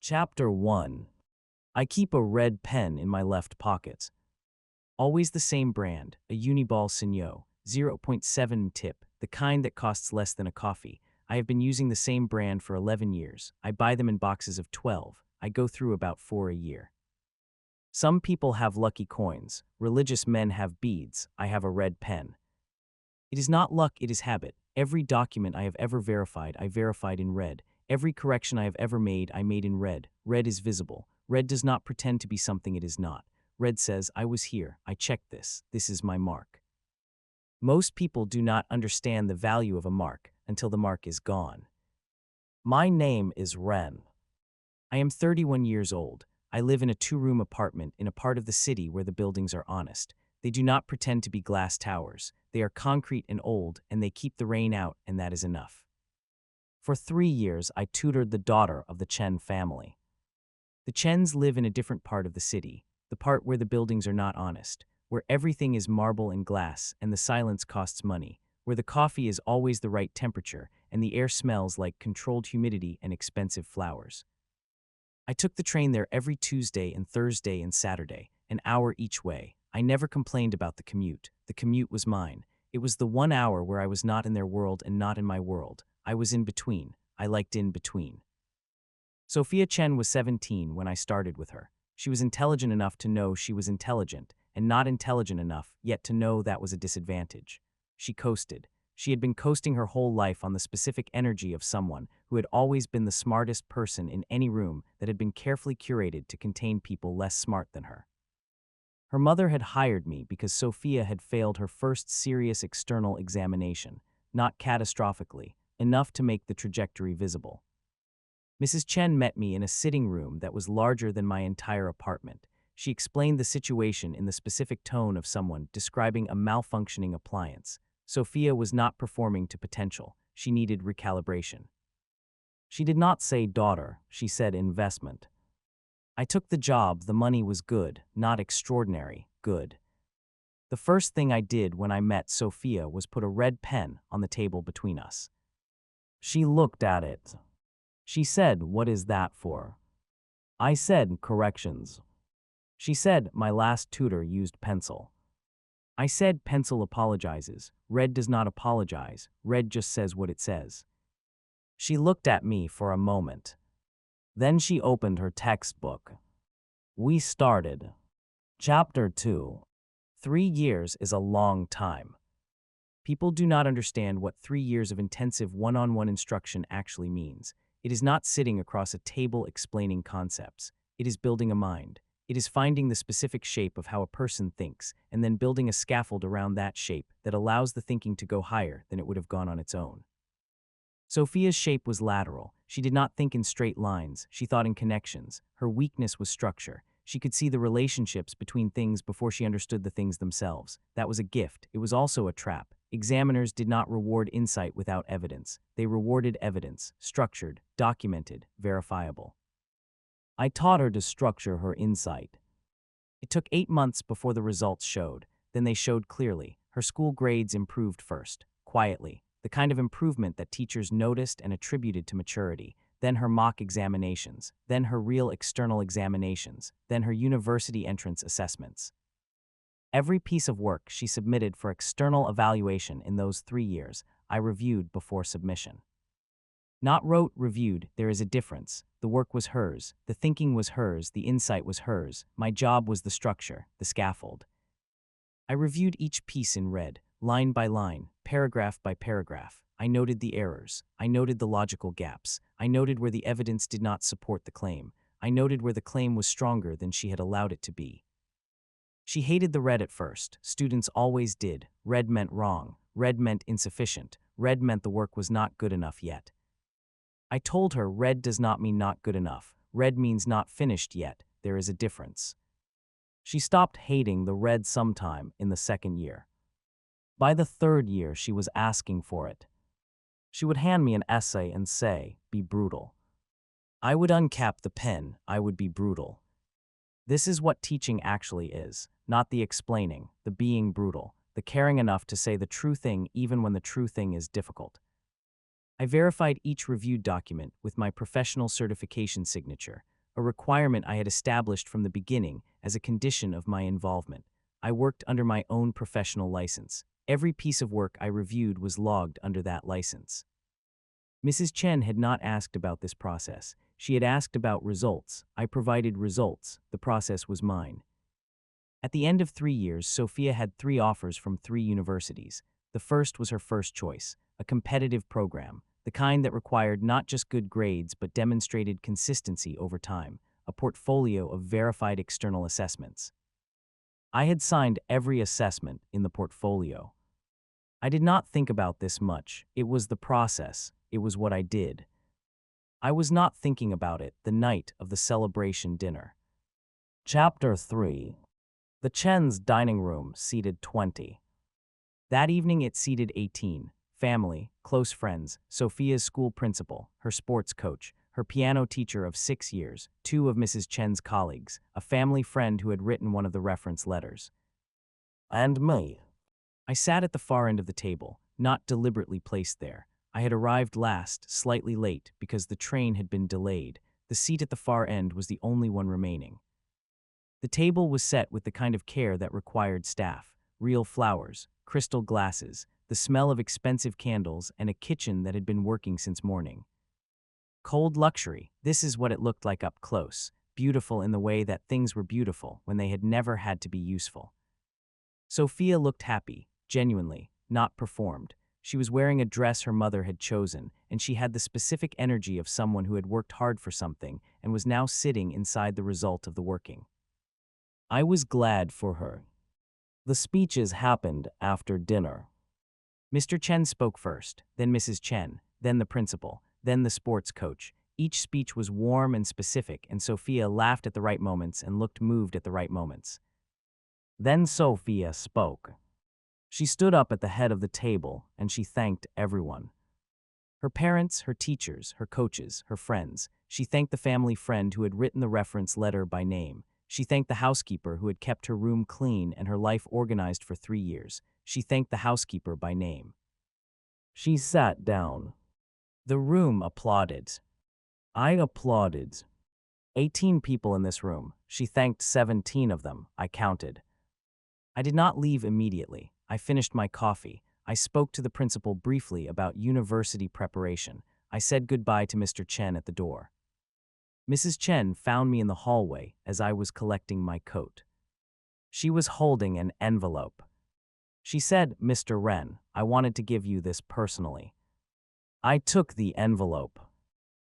Chapter 1. I keep a red pen in my left pocket. Always the same brand, a Uniball Signo, 0.7 tip, the kind that costs less than a coffee. I have been using the same brand for 11 years. I buy them in boxes of 12. I go through about 4 a year. Some people have lucky coins. Religious men have beads. I have a red pen. It is not luck, it is habit. Every document I have ever verified, I verified in red. Every correction I have ever made, I made in red. Red is visible. Red does not pretend to be something it is not. Red says, I was here, I checked this, this is my mark. Most people do not understand the value of a mark until the mark is gone. My name is Ren. I am 31 years old. I live in a 2-room apartment in a part of the city where the buildings are honest. They do not pretend to be glass towers. They are concrete and old, and they keep the rain out, and that is enough. For 3 years, I tutored the daughter of the Chen family. The Chens live in a different part of the city, the part where the buildings are not honest, where everything is marble and glass and the silence costs money, where the coffee is always the right temperature and the air smells like controlled humidity and expensive flowers. I took the train there every Tuesday and Thursday and Saturday, an hour each way. I never complained about the commute. The commute was mine. It was the 1 hour where I was not in their world and not in my world. I was in between. I liked in between. Sophia Chen was 17 when I started with her. She was intelligent enough to know she was intelligent, and not intelligent enough yet to know that was a disadvantage. She coasted. She had been coasting her whole life on the specific energy of someone who had always been the smartest person in any room that had been carefully curated to contain people less smart than her. Her mother had hired me because Sophia had failed her first serious external examination, not catastrophically, enough to make the trajectory visible. Mrs. Chen met me in a sitting room that was larger than my entire apartment. She explained the situation in the specific tone of someone describing a malfunctioning appliance. Sophia was not performing to potential. She needed recalibration. She did not say daughter, she said investment. I took the job, the money was good, not extraordinary, good. The first thing I did when I met Sophia was put a red pen on the table between us. She looked at it. She said, what is that for? I said, corrections. She said, my last tutor used pencil. I said, pencil apologizes. Red does not apologize. Red just says what it says. She looked at me for a moment. Then she opened her textbook. We started. Chapter 2. 3 years is a long time. People do not understand what 3 years of intensive one-on-one instruction actually means. It is not sitting across a table explaining concepts. It is building a mind. It is finding the specific shape of how a person thinks, and then building a scaffold around that shape that allows the thinking to go higher than it would have gone on its own. Sophia's shape was lateral. She did not think in straight lines. She thought in connections. Her weakness was structure. She could see the relationships between things before she understood the things themselves. That was a gift. It was also a trap. Examiners did not reward insight without evidence. They rewarded evidence, structured, documented, verifiable. I taught her to structure her insight. It took 8 months before the results showed. Then they showed clearly. Her school grades improved first, quietly, the kind of improvement that teachers noticed and attributed to maturity. Then her mock examinations, then her real external examinations, then her university entrance assessments. Every piece of work she submitted for external evaluation in those 3 years, I reviewed before submission. Not wrote, reviewed, there is a difference. The work was hers, the thinking was hers, the insight was hers. My job was the structure, the scaffold. I reviewed each piece in red, line by line, paragraph by paragraph. I noted the errors. I noted the logical gaps. I noted where the evidence did not support the claim. I noted where the claim was stronger than she had allowed it to be. She hated the red at first. Students always did. Red meant wrong. Red meant insufficient. Red meant the work was not good enough yet. I told her red does not mean not good enough. Red means not finished yet. There is a difference. She stopped hating the red sometime in the 2nd year. By the 3rd year, she was asking for it. She would hand me an essay and say, be brutal. I would uncap the pen. I would be brutal. This is what teaching actually is, not the explaining, the being brutal, the caring enough to say the true thing even when the true thing is difficult. I verified each reviewed document with my professional certification signature. a requirement I had established from the beginning as a condition of my involvement. I worked under my own professional license. Every piece of work I reviewed was logged under that license. Mrs. Chen had not asked about this process. She had asked about results. I provided results. The process was mine. At the end of 3 years, Sophia had 3 offers from 3 universities. The first was her first choice, a competitive program, the kind that required not just good grades but demonstrated consistency over time, a portfolio of verified external assessments. I had signed every assessment in the portfolio. I did not think about this much. It was the process. It was what I did. I was not thinking about it the night of the celebration dinner. Chapter 3. The Chen's dining room seated 20. That evening it seated 18. Family, close friends, Sophia's school principal, her sports coach, her piano teacher of 6 years, 2 of Mrs. Chen's colleagues, a family friend who had written one of the reference letters. And me. I sat at the far end of the table, not deliberately placed there. I had arrived last, slightly late, because the train had been delayed. The seat at the far end was the only one remaining. The table was set with the kind of care that required staff, real flowers, crystal glasses, the smell of expensive candles, and a kitchen that had been working since morning. Cold luxury, this is what it looked like up close, beautiful in the way that things were beautiful when they had never had to be useful. Sophia looked happy, genuinely, not performed. She was wearing a dress her mother had chosen, and she had the specific energy of someone who had worked hard for something and was now sitting inside the result of the working. I was glad for her. The speeches happened after dinner. Mr. Chen spoke first, then Mrs. Chen, then the principal, then the sports coach. Each speech was warm and specific, and Sophia laughed at the right moments and looked moved at the right moments. Then Sophia spoke. She stood up at the head of the table, and she thanked everyone. Her parents, her teachers, her coaches, her friends. She thanked the family friend who had written the reference letter by name. She thanked the housekeeper who had kept her room clean and her life organized for 3 years. She thanked the housekeeper by name. She sat down. The room applauded. I applauded. 18 people in this room. She thanked 17 of them, I counted. I did not leave immediately. I finished my coffee. I spoke to the principal briefly about university preparation. I said goodbye to Mr. Chen at the door. Mrs. Chen found me in the hallway as I was collecting my coat. She was holding an envelope. She said, "Mr. Ren, I wanted to give you this personally." I took the envelope.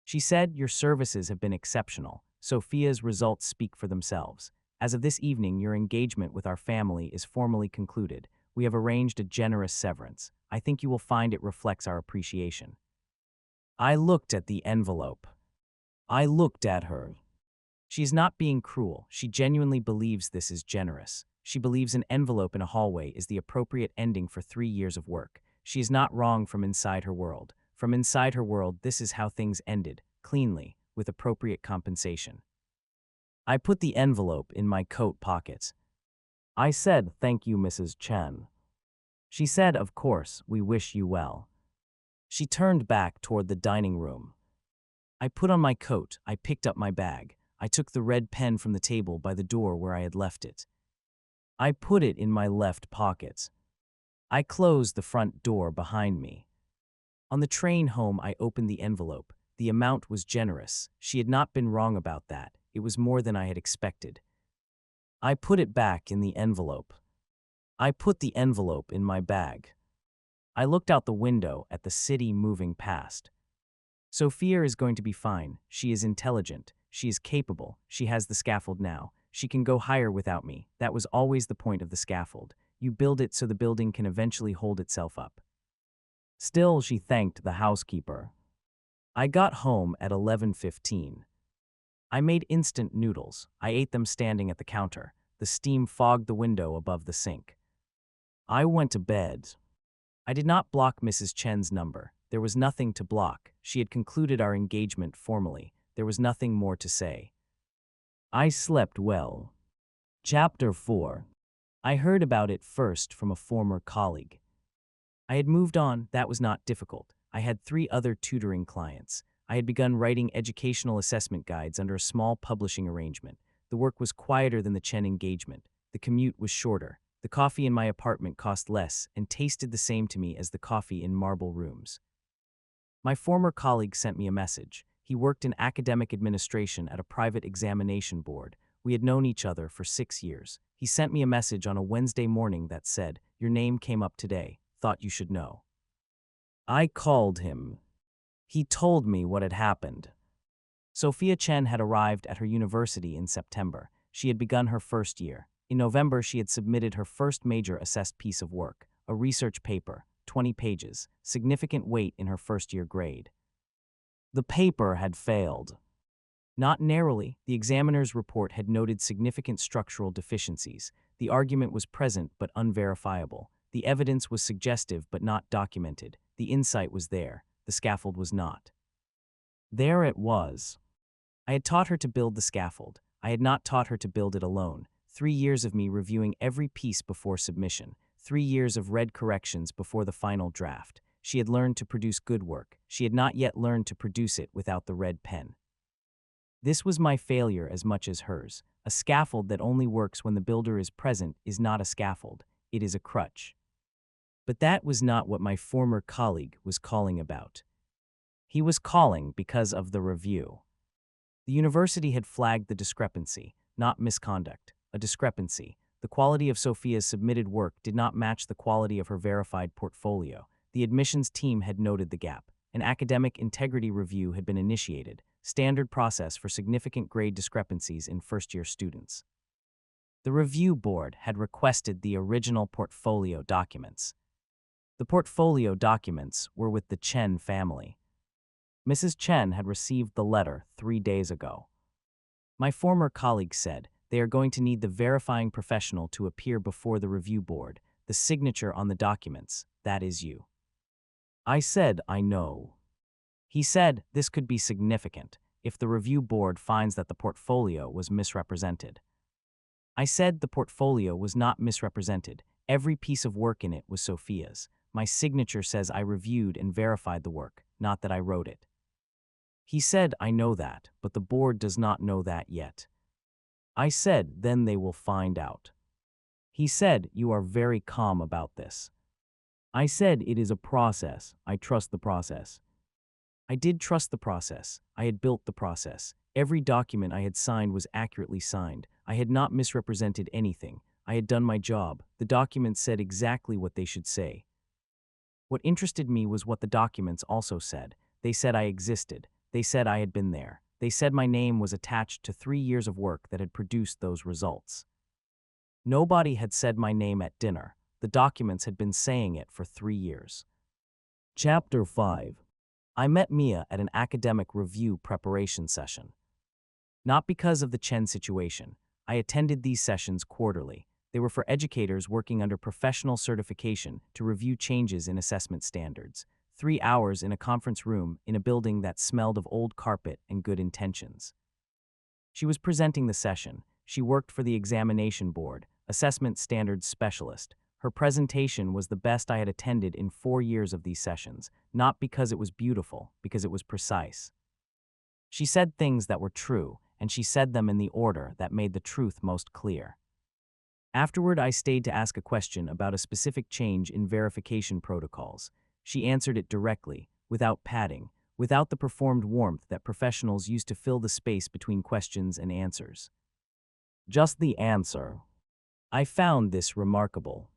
She said, "Your services have been exceptional. Sophia's results speak for themselves. As of this evening, your engagement with our family is formally concluded. We have arranged a generous severance. I think you will find it reflects our appreciation." I looked at the envelope. I looked at her. She is not being cruel. She genuinely believes this is generous. She believes an envelope in a hallway is the appropriate ending for 3 years of work. She is not wrong from inside her world. From inside her world, this is how things ended, cleanly, with appropriate compensation. I put the envelope in my coat pocket. I said, "Thank you, Mrs. Chen." She said, "Of course, we wish you well." She turned back toward the dining room. I put on my coat. I picked up my bag. I took the red pen from the table by the door where I had left it. I put it in my left pocket. I closed the front door behind me. On the train home, I opened the envelope. The amount was generous. She had not been wrong about that. It was more than I had expected. I put it back in the envelope. I put the envelope in my bag. I looked out the window at the city moving past. Sophia is going to be fine. She is intelligent. She is capable. She has the scaffold now. She can go higher without me. That was always the point of the scaffold. You build it so the building can eventually hold itself up. Still, she thanked the housekeeper. I got home at 11:15. I made instant noodles. I ate them standing at the counter. The steam fogged the window above the sink. I went to bed. I did not block Mrs. Chen's number. There was nothing to block. She had concluded our engagement formally. There was nothing more to say. I slept well. Chapter 4. I heard about it first from a former colleague. I had moved on. That was not difficult. I had 3 other tutoring clients. I had begun writing educational assessment guides under a small publishing arrangement. The work was quieter than the Chen engagement. The commute was shorter. The coffee in my apartment cost less and tasted the same to me as the coffee in marble rooms. My former colleague sent me a message. He worked in academic administration at a private examination board. We had known each other for 6 years. He sent me a message on a Wednesday morning that said, "Your name came up today. Thought you should know." I called him. He told me what had happened. Sophia Chen had arrived at her university in September. She had begun her first year. In November, she had submitted her first major assessed piece of work, a research paper, 20 pages, significant weight in her first-year grade. The paper had failed. Not narrowly, the examiner's report had noted significant structural deficiencies. The argument was present but unverifiable. The evidence was suggestive but not documented. The insight was there. The scaffold was not. There it was. I had taught her to build the scaffold. I had not taught her to build it alone. 3 years of me reviewing every piece before submission. 3 years of red corrections before the final draft. She had learned to produce good work. She had not yet learned to produce it without the red pen. This was my failure as much as hers. A scaffold that only works when the builder is present is not a scaffold. It is a crutch. But that was not what my former colleague was calling about. He was calling because of the review. The university had flagged the discrepancy, not misconduct, a discrepancy. The quality of Sophia's submitted work did not match the quality of her verified portfolio. The admissions team had noted the gap. An academic integrity review had been initiated, standard process for significant grade discrepancies in first-year students. The review board had requested the original portfolio documents. The portfolio documents were with the Chen family. Mrs. Chen had received the letter 3 days ago. My former colleague said, "They are going to need the verifying professional to appear before the review board, the signature on the documents, that is you." I said, "I know." He said, "This could be significant if the review board finds that the portfolio was misrepresented." I said the portfolio was not misrepresented. Every piece of work in it was Sophia's. My signature says I reviewed and verified the work, not that I wrote it. He said, "I know that, but the board does not know that yet." I said, "Then they will find out." He said, "You are very calm about this." I said, "It is a process. I trust the process." I did trust the process. I had built the process. Every document I had signed was accurately signed. I had not misrepresented anything. I had done my job. The documents said exactly what they should say. What interested me was what the documents also said. They said I existed. They said I had been there. They said my name was attached to 3 years of work that had produced those results. Nobody had said my name at dinner. The documents had been saying it for 3 years. Chapter 5. I met Mia at an academic review preparation session. Not because of the Chen situation. I attended these sessions quarterly. They were for educators working under professional certification to review changes in assessment standards. 3 hours in a conference room in a building that smelled of old carpet and good intentions. She was presenting the session. She worked for the examination board, assessment standards specialist. Her presentation was the best I had attended in 4 years of these sessions, not because it was beautiful, because it was precise. She said things that were true, and she said them in the order that made the truth most clear. Afterward, I stayed to ask a question about a specific change in verification protocols. She answered it directly, without padding, without the performed warmth that professionals use to fill the space between questions and answers. Just the answer. I found this remarkable.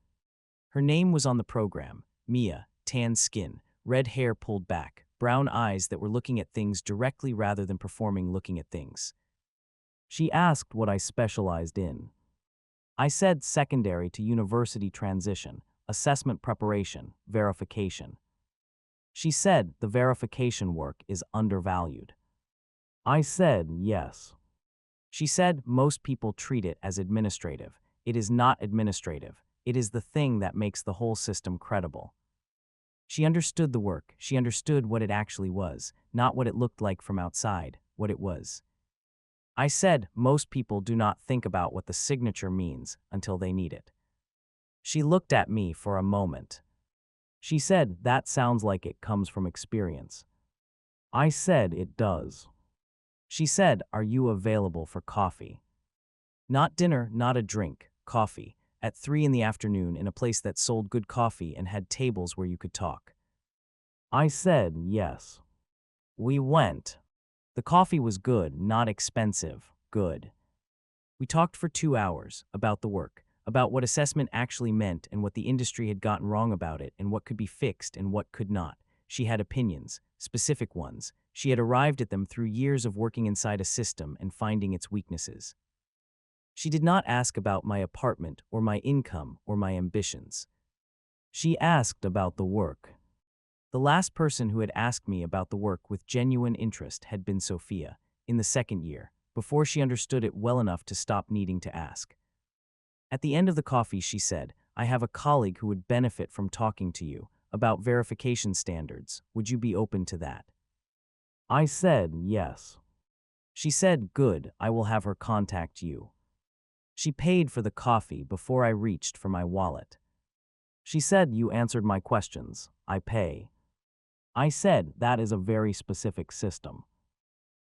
Her name was on the program, Mia, tan skin, red hair pulled back, brown eyes that were looking at things directly rather than performing looking at things. She asked what I specialized in. I said secondary to university transition, assessment preparation, verification. She said the verification work is undervalued. I said yes. She said most people treat it as administrative. It is not administrative. It is the thing that makes the whole system credible. She understood the work. She understood what it actually was, not what it looked like from outside, what it was. I said most people do not think about what the signature means until they need it. She looked at me for a moment. She said, "That sounds like it comes from experience." I said it does. She said, "Are you available for coffee?" Not dinner, not a drink, coffee, at 3 in the afternoon in a place that sold good coffee and had tables where you could talk. I said yes. We went. The coffee was good, not expensive, good. We talked for 2 hours about the work, about what assessment actually meant and what the industry had gotten wrong about it and what could be fixed and what could not. She had opinions, specific ones. She had arrived at them through years of working inside a system and finding its weaknesses. She did not ask about my apartment or my income or my ambitions. She asked about the work. The last person who had asked me about the work with genuine interest had been Sophia, in the second year, before she understood it well enough to stop needing to ask. At the end of the coffee, she said, "I have a colleague who would benefit from talking to you about verification standards. Would you be open to that?" I said yes. She said, "Good, I will have her contact you." She paid for the coffee before I reached for my wallet. She said, "You answered my questions. I pay." I said, "That is a very specific system."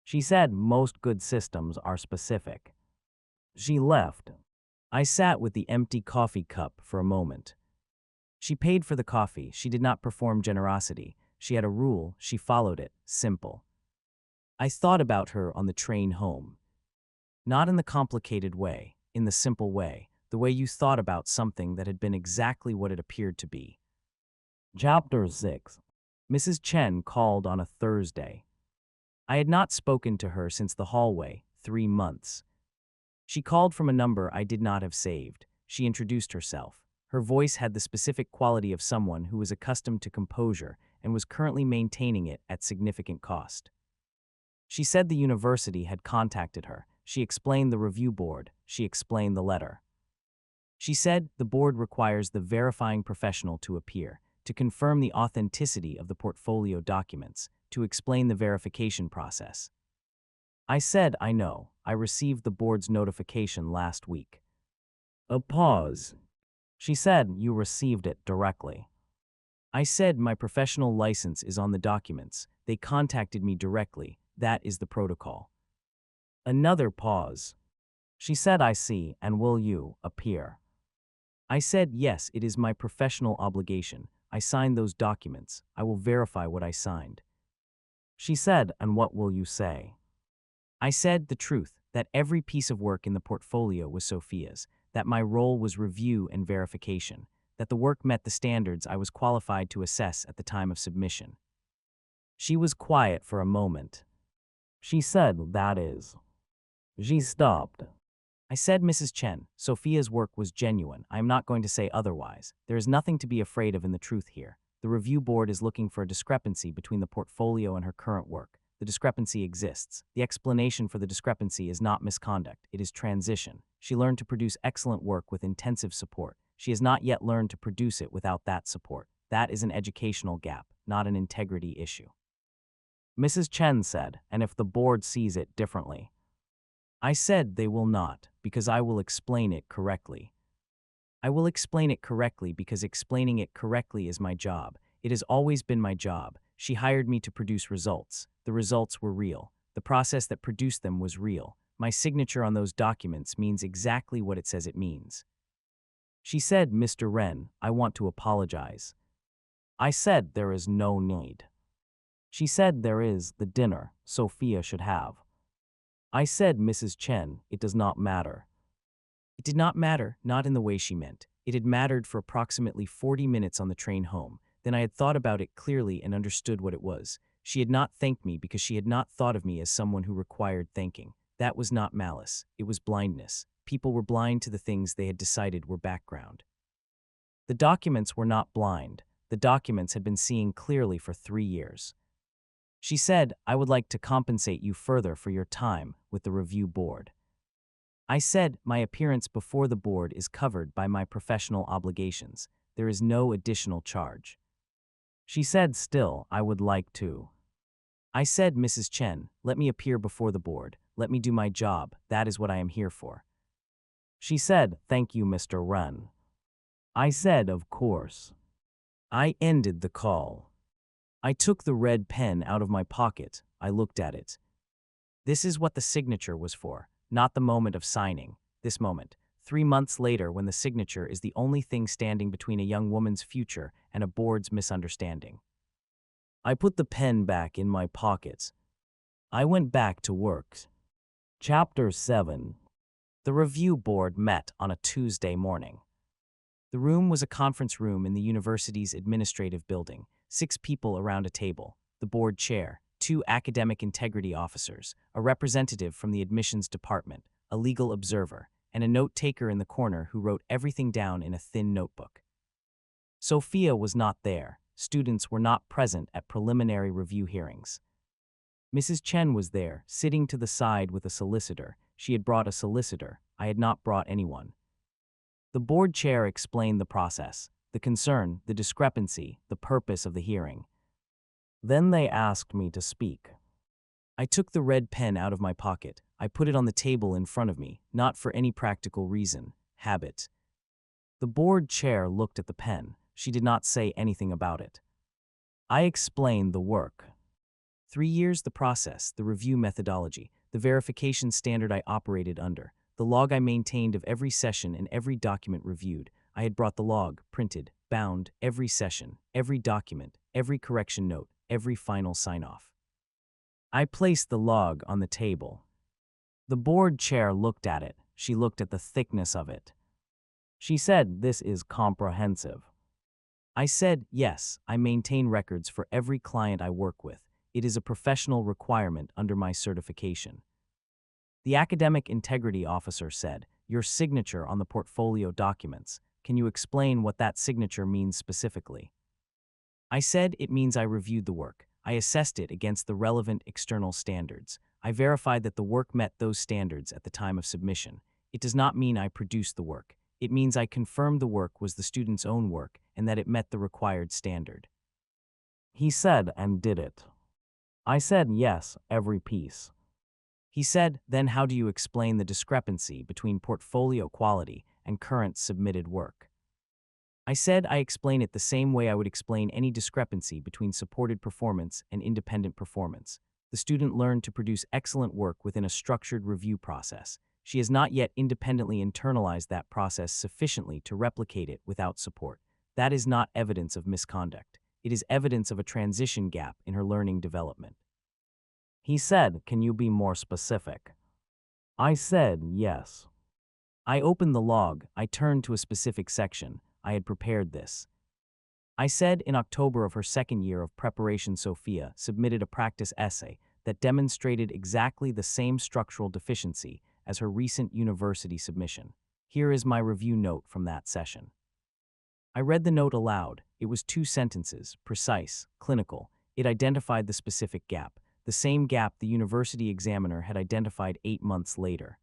She said, "Most good systems are specific." She left. I sat with the empty coffee cup for a moment. She paid for the coffee. She did not perform generosity. She had a rule. She followed it. Simple. I thought about her on the train home. Not in the complicated way, in the simple way, the way you thought about something that had been exactly what it appeared to be. Chapter 6. Mrs. Chen called on a Thursday. I had not spoken to her since the hallway, 3 months. She called from a number I did not have saved. She introduced herself. Her voice had the specific quality of someone who was accustomed to composure and was currently maintaining it at significant cost. She said the university had contacted her. She explained the review board. She explained the letter. She said the board requires the verifying professional to appear, to confirm the authenticity of the portfolio documents, to explain the verification process. I said, "I know. I received the board's notification last week." A pause. She said, "You received it directly." I said, "My professional license is on the documents. They contacted me directly. That is the protocol." Another pause. She said, "I see, and will you appear?" I said, "Yes, it is my professional obligation. I signed those documents. I will verify what I signed." She said, "And what will you say?" I said the truth, that every piece of work in the portfolio was Sophia's, that my role was review and verification, that the work met the standards I was qualified to assess at the time of submission. She was quiet for a moment. She said, "That is." She stopped. I said, "Mrs. Chen, Sophia's work was genuine. I am not going to say otherwise. There is nothing to be afraid of in the truth here. The review board is looking for a discrepancy between the portfolio and her current work. The discrepancy exists. The explanation for the discrepancy is not misconduct. It is transition. She learned to produce excellent work with intensive support. She has not yet learned to produce it without that support. That is an educational gap, not an integrity issue." Mrs. Chen said, "And if the board sees it differently?" I said, "They will not, because I will explain it correctly." I will explain it correctly because explaining it correctly is my job. It has always been my job. She hired me to produce results. The results were real. The process that produced them was real. My signature on those documents means exactly what it says it means. She said, "Mr. Ren, I want to apologize." I said, "There is no need." She said, "There is the dinner Sophia should have." I said, "Mrs. Chen, it does not matter." It did not matter, not in the way she meant. It had mattered for approximately 40 minutes on the train home. Then I had thought about it clearly and understood what it was. She had not thanked me because she had not thought of me as someone who required thanking. That was not malice. It was blindness. People were blind to the things they had decided were background. The documents were not blind. The documents had been seeing clearly for 3 years. She said, "I would like to compensate you further for your time with the review board." I said, "My appearance before the board is covered by my professional obligations. There is no additional charge." She said, "Still, I would like to." I said, "Mrs. Chen, let me appear before the board. Let me do my job. That is what I am here for." She said, "Thank you, Mr. Ren." I said, "Of course." I ended the call. I took the red pen out of my pocket. I looked at it. This is what the signature was for, not the moment of signing. This moment, 3 months later, when the signature is the only thing standing between a young woman's future and a board's misunderstanding. I put the pen back in my pocket. I went back to work. Chapter 7. The review board met on a Tuesday morning. The room was a conference room in the university's administrative building, 6 people around a table, the board chair, 2 academic integrity officers, a representative from the admissions department, a legal observer, and a note-taker in the corner who wrote everything down in a thin notebook. Sophia was not there. Students were not present at preliminary review hearings. Mrs. Chen was there, sitting to the side with a solicitor. She had brought a solicitor. I had not brought anyone. The board chair explained the process, the concern, the discrepancy, the purpose of the hearing. Then they asked me to speak. I took the red pen out of my pocket. I put it on the table in front of me, not for any practical reason, habit. The board chair looked at the pen. She did not say anything about it. I explained the work. 3 years, the process, the review methodology, the verification standard I operated under, the log I maintained of every session and every document reviewed. I had brought the log, printed, bound, every session, every document, every correction note, every final sign-off. I placed the log on the table. The board chair looked at it. She looked at the thickness of it. She said, "This is comprehensive." I said, "Yes, I maintain records for every client I work with. It is a professional requirement under my certification." The academic integrity officer said, "Your signature on the portfolio documents. Can you explain what that signature means specifically?" I said, "It means I reviewed the work. I assessed it against the relevant external standards. I verified that the work met those standards at the time of submission. It does not mean I produced the work. It means I confirmed the work was the student's own work and that it met the required standard." He said, "And did it?" I said, "Yes, every piece." He said, "Then how do you explain the discrepancy between portfolio quality and current submitted work?" I said, "I explain it the same way I would explain any discrepancy between supported performance and independent performance. The student learned to produce excellent work within a structured review process. She has not yet independently internalized that process sufficiently to replicate it without support. That is not evidence of misconduct. It is evidence of a transition gap in her learning development." He said, "Can you be more specific?" I said, "Yes." I opened the log. I turned to a specific section. I had prepared this. I said, "In October of her second year of preparation, Sophia submitted a practice essay that demonstrated exactly the same structural deficiency as her recent university submission. Here is my review note from that session." I read the note aloud. It was 2 sentences, precise, clinical. It identified the specific gap, the same gap the university examiner had identified 8 months later.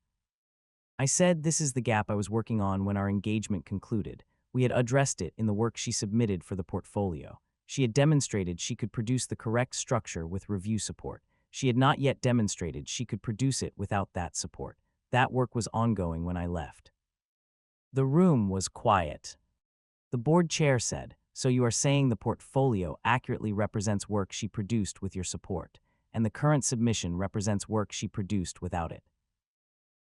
I said, "This is the gap I was working on when our engagement concluded. We had addressed it in the work she submitted for the portfolio. She had demonstrated she could produce the correct structure with review support. She had not yet demonstrated she could produce it without that support. That work was ongoing when I left." The room was quiet. The board chair said, "So you are saying the portfolio accurately represents work she produced with your support, and the current submission represents work she produced without it?"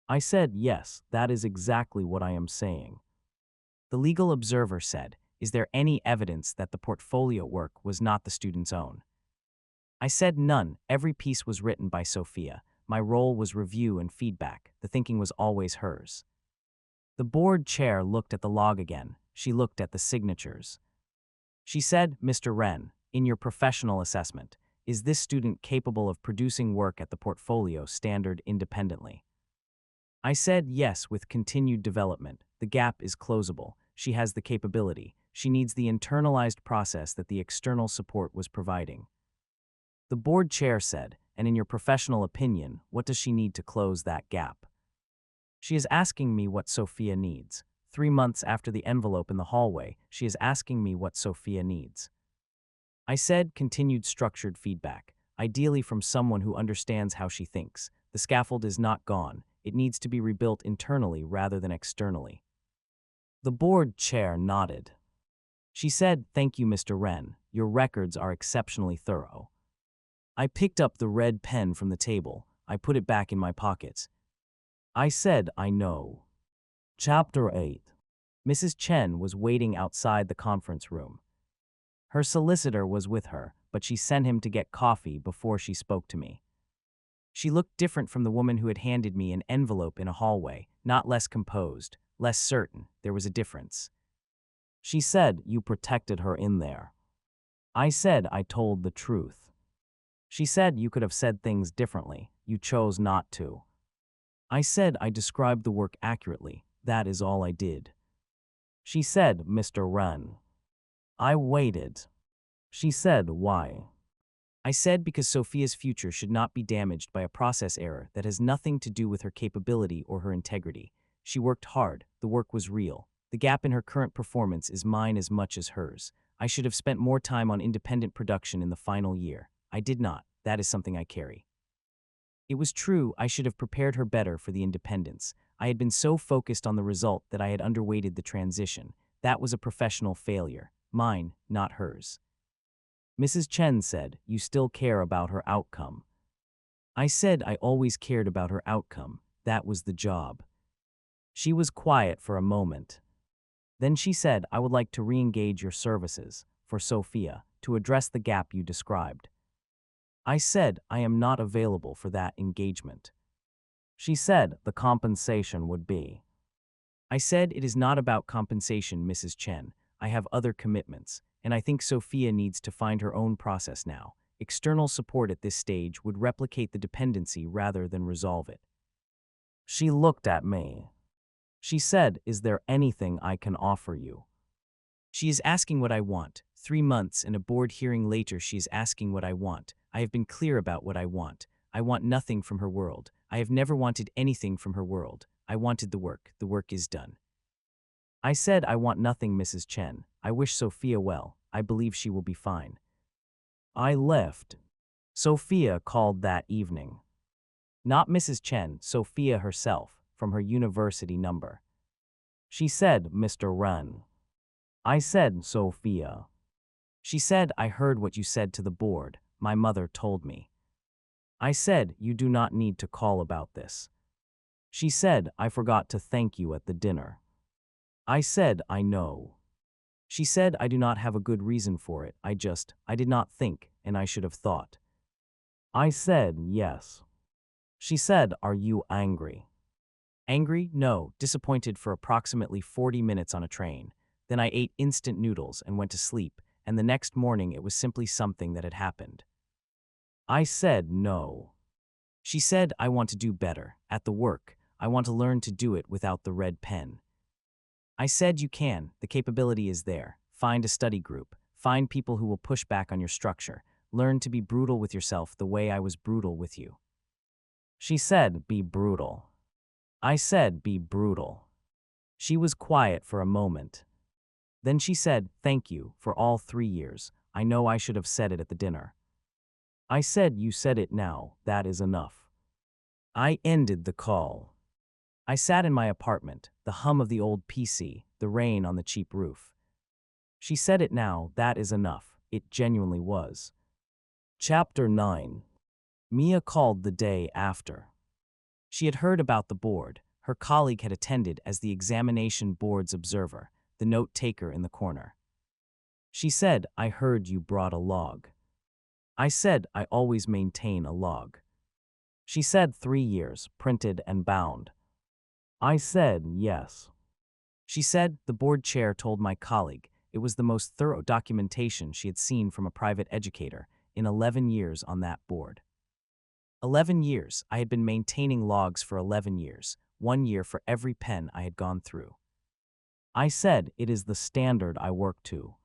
I said, "Yes, that is exactly what I am saying." The legal observer said, "Is there any evidence that the portfolio work was not the student's own?" I said, "None. Every piece was written by Sophia. My role was review and feedback. The thinking was always hers." The board chair looked at the log again. She looked at the signatures. She said, "Mr. Wren, in your professional assessment, is this student capable of producing work at the portfolio standard independently?" I said, "Yes, with continued development. The gap is closable. She has the capability. She needs the internalized process that the external support was providing." The board chair said, "And in your professional opinion, what does she need to close that gap?" She is asking me what Sophia needs. 3 months after the envelope in the hallway, she is asking me what Sophia needs. I said, "Continued structured feedback, ideally from someone who understands how she thinks. The scaffold is not gone. It needs to be rebuilt internally rather than externally." The board chair nodded. She said, "Thank you, Mr. Wren. Your records are exceptionally thorough." I picked up the red pen from the table. I put it back in my pockets. I said, "I know." Chapter 8. Mrs. Chen was waiting outside the conference room. Her solicitor was with her, but she sent him to get coffee before she spoke to me. She looked different from the woman who had handed me an envelope in a hallway, not less composed, less certain. There was a difference. She said, "You protected her in there." I said, "I told the truth." She said, "You could have said things differently. You chose not to." I said, "I described the work accurately. That is all I did." She said, "Mr. Wren." I waited. She said, "Why?" I said, "Because Sophia's future should not be damaged by a process error that has nothing to do with her capability or her integrity. She worked hard. The work was real. The gap in her current performance is mine as much as hers. I should have spent more time on independent production in the final year. I did not. That is something I carry. It was true, I should have prepared her better for the independence. I had been so focused on the result that I had underweighted the transition. That was a professional failure. Mine, not hers. Mrs. Chen said, "You still care about her outcome." I said, "I always cared about her outcome. That was the job." She was quiet for a moment. Then she said, "I would like to re-engage your services for Sophia to address the gap you described." I said, "I am not available for that engagement." She said, "The compensation would be." I said, "It is not about compensation, Mrs. Chen. I have other commitments, and I think Sophia needs to find her own process now. External support at this stage would replicate the dependency rather than resolve it." She looked at me. She said, "Is there anything I can offer you?" She is asking what I want. 3 months and a board hearing later, she is asking what I want. I have been clear about what I want. I want nothing from her world. I have never wanted anything from her world. I wanted the work. The work is done. I said, "I want nothing, Mrs. Chen. I wish Sophia well. I believe she will be fine." I left. Sophia called that evening. Not Mrs. Chen, Sophia herself, from her university number. She said, "Mr. Wren." I said, "Sophia." She said, "I heard what you said to the board. My mother told me." I said, "You do not need to call about this." She said, "I forgot to thank you at the dinner." I said, "I know." She said, "I do not have a good reason for it. I did not think, and I should have thought." I said, "Yes." She said, "Are you angry?" Angry? No. Disappointed for approximately 40 minutes on a train. Then I ate instant noodles and went to sleep, and the next morning it was simply something that had happened. I said, "No." She said, "I want to do better. At the work, I want to learn to do it without the red pen." I said, "You can. The capability is there. Find a study group. Find people who will push back on your structure. Learn to be brutal with yourself the way I was brutal with you." She said, "Be brutal." I said, "Be brutal." She was quiet for a moment. Then she said, "Thank you for all 3 years. I know I should have said it at the dinner." I said, "You said it now. That is enough." I ended the call. I sat in my apartment, the hum of the old PC, the rain on the cheap roof. She said it now. That is enough. It genuinely was. Chapter 9. Mia called the day after. She had heard about the board. Her colleague had attended as the examination board's observer, the note-taker in the corner. She said, "I heard you brought a log." I said, "I always maintain a log." She said, 3 years, printed and bound." I said, "Yes." She said, "The board chair told my colleague it was the most thorough documentation she had seen from a private educator in 11 years on that board." 11 years. I had been maintaining logs for 11 years, 1 year for every pen I had gone through. I said, "It is the standard I work to."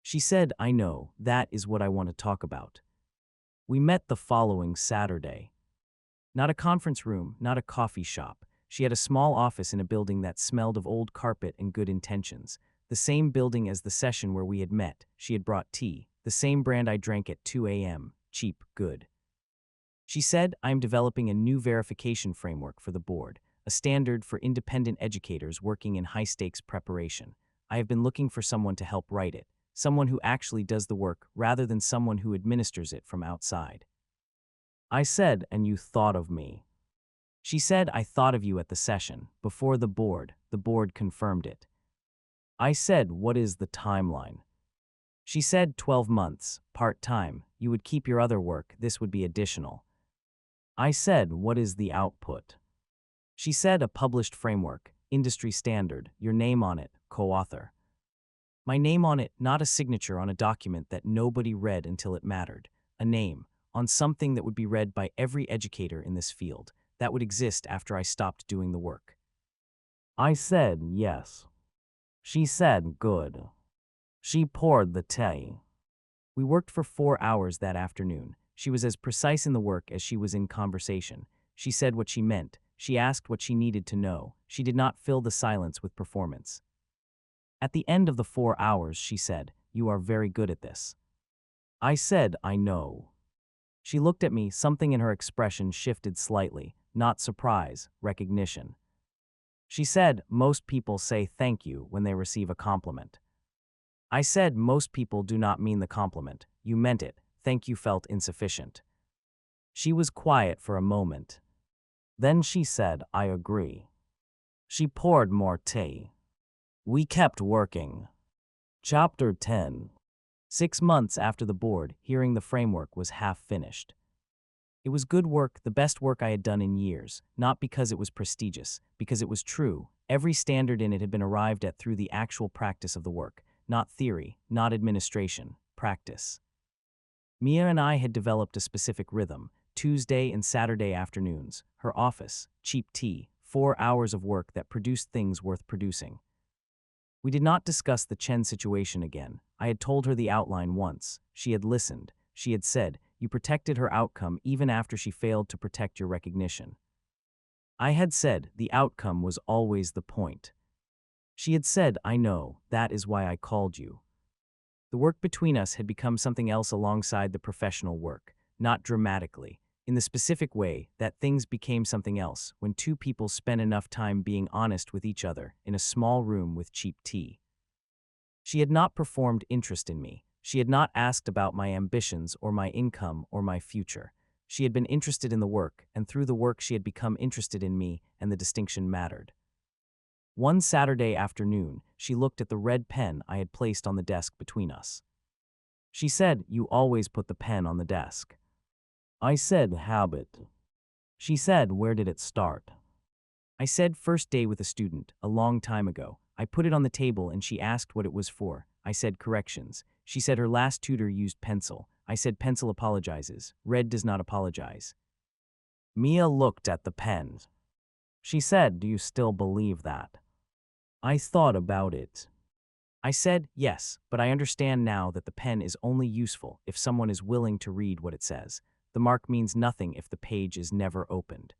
She said, "I know, that is what I want to talk about." We met the following Saturday. Not a conference room, not a coffee shop. She had a small office in a building that smelled of old carpet and good intentions. The same building as the session where we had met. She had brought tea, the same brand I drank at 2 a.m., cheap, good. She said, "I am developing a new verification framework for the board, a standard for independent educators working in high-stakes preparation. I have been looking for someone to help write it, someone who actually does the work rather than someone who administers it from outside. I said, and you thought of me. She said, I thought of you at the session, before the board confirmed it. I said, what is the timeline? She said 12 months, part-time, you would keep your other work, this would be additional. I said, what is the output? She said, a published framework, industry standard, your name on it, co-author. My name on it, not a signature on a document that nobody read until it mattered, a name, on something that would be read by every educator in this field, that would exist after I stopped doing the work. I said, yes. She said, good. She poured the tea. We worked for 4 hours that afternoon. She was as precise in the work as she was in conversation. She said what she meant. She asked what she needed to know. She did not fill the silence with performance. At the end of the 4 hours, she said, you are very good at this. I said, I know. She looked at me, something in her expression shifted slightly, not surprise, recognition. She said, most people say thank you when they receive a compliment. I said, most people do not mean the compliment. You meant it. Thank you felt insufficient. She was quiet for a moment. Then she said, I agree. She poured more tea. We kept working. Chapter 10. 6 months after the board, hearing the framework was half finished. It was good work, the best work I had done in years, not because it was prestigious, because it was true. Every standard in it had been arrived at through the actual practice of the work, not theory, not administration, practice. Mia and I had developed a specific rhythm, Tuesday and Saturday afternoons, her office, cheap tea, 4 hours of work that produced things worth producing. We did not discuss the Chen situation again. I had told her the outline once. She had listened. She had said, you protected her outcome even after she failed to protect your recognition. I had said, the outcome was always the point. She had said, I know, that is why I called you. The work between us had become something else alongside the professional work, not dramatically, in the specific way that things became something else when two people spent enough time being honest with each other in a small room with cheap tea. She had not performed interest in me. She had not asked about my ambitions or my income or my future. She had been interested in the work, and through the work she had become interested in me, and the distinction mattered. One Saturday afternoon, she looked at the red pen I had placed on the desk between us. She said, you always put the pen on the desk. I said, habit. She said, where did it start? I said, first day with a student, a long time ago. I put it on the table and she asked what it was for. I said, corrections. She said her last tutor used pencil. I said, pencil apologizes. Red does not apologize. Mia looked at the pen. She said, do you still believe that? I thought about it. I said, yes, but I understand now that the pen is only useful if someone is willing to read what it says. The mark means nothing if the page is never opened.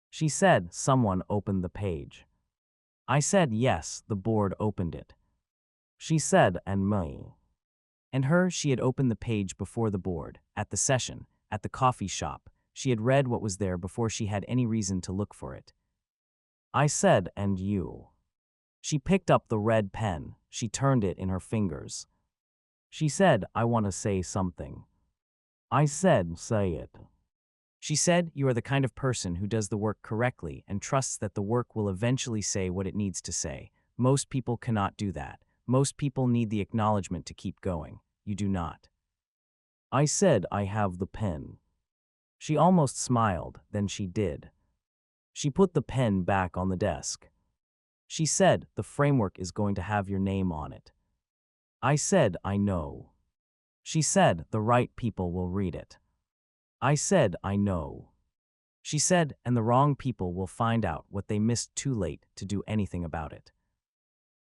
She said, someone opened the page. I said, yes, the board opened it. She said, and me. And her, she had opened the page before the board, at the session, at the coffee shop. She had read what was there before she had any reason to look for it. I said, and you. She picked up the red pen. She turned it in her fingers. She said, I want to say something. I said, say it. She said, you are the kind of person who does the work correctly and trusts that the work will eventually say what it needs to say. Most people cannot do that. Most people need the acknowledgement to keep going. You do not. I said, I have the pen. She almost smiled, then she did. She put the pen back on the desk. She said, the framework is going to have your name on it. I said, I know. She said, the right people will read it. I said, I know. She said, and the wrong people will find out what they missed too late to do anything about it.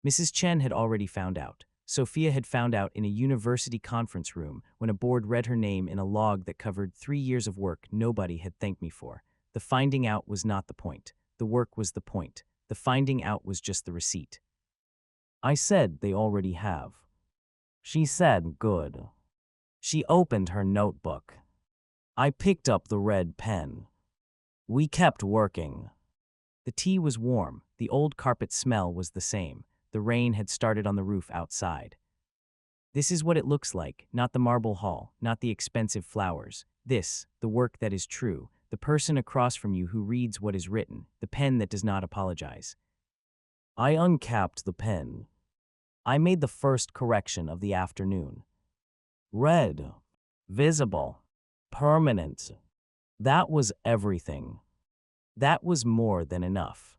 Mrs. Chen had already found out. Sophia had found out in a university conference room when a board read her name in a log that covered 3 years of work nobody had thanked me for. The finding out was not the point. The work was the point. The finding out was just the receipt. I said, they already have. She said, good. She opened her notebook. I picked up the red pen. We kept working. The tea was warm. The old carpet smell was the same. The rain had started on the roof outside. This is what it looks like, not the marble hall, not the expensive flowers. This, the work that is true, the person across from you who reads what is written, the pen that does not apologize. I uncapped the pen. I made the first correction of the afternoon. Red, visible, permanent. That was everything. That was more than enough.